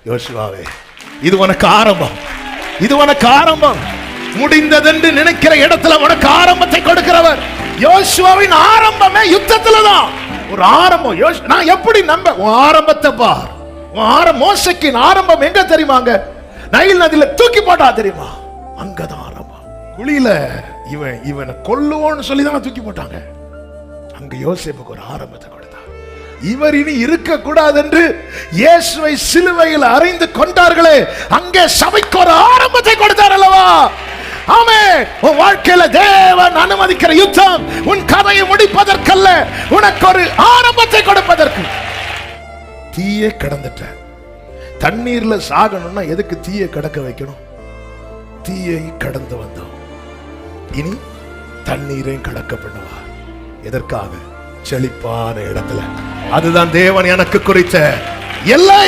யோசுவாவே, இது உனக்கு ஆரம்பம், இது உனக்கு ஆரம்பம். முடிந்ததென்று நினைக்கிற இடத்துல உனக்கு ஆரம்பத்தை கொடுக்கிறவர். யோசுவாவின் ஆரம்பமே யுத்தத்துல தான். ஒரு ஆரம்பம். நான் எப்படி நம்ப? உன் ஆரம்பத்தை பார். மோசைக்கு ஆரம்பம் எங்க தெரியுமாங்க? நைல் நதியில தூக்கி போட்டா தெரியுமா? அங்கதான் ஆரம்பம். குழியில இவனை கொல்லுவோன்னு சொல்லிதான் தூக்கி போட்டாங்க. அங்க யோசேப்புக்கு ஒரு ஆரம்பத்தை கொடுத்தார். இவர் இனி இருக்க கூடாது என்று இயேசுவை சிலுவையில் அறைந்து கொண்டார்களே, அங்கே சபைக்கு ஒரு ஆரம்பத்தை கொடுத்தார் அல்லவா? ஆமென். உன் வாழ்க்கையில தேவன் அனுமதிக்கிற யுத்தம் உன் கதையை முடிப்பதற்கல்ல, உனக்கு ஒரு ஆரம்பத்தை கொடுப்பதற்கு. தீயே கடந்துட்ட. தண்ணீர்ல சாகணும்னா எதுக்கு தீயை கடக்க வைக்கணும்? தீயை கடந்து வந்தோம், இனி தண்ணீரையும் கடக்க பண்ணுவார். எதற்காக? செழிப்பான இடத்துல. அதுதான் தேவன் எனக்கு குறித்த எல்லை.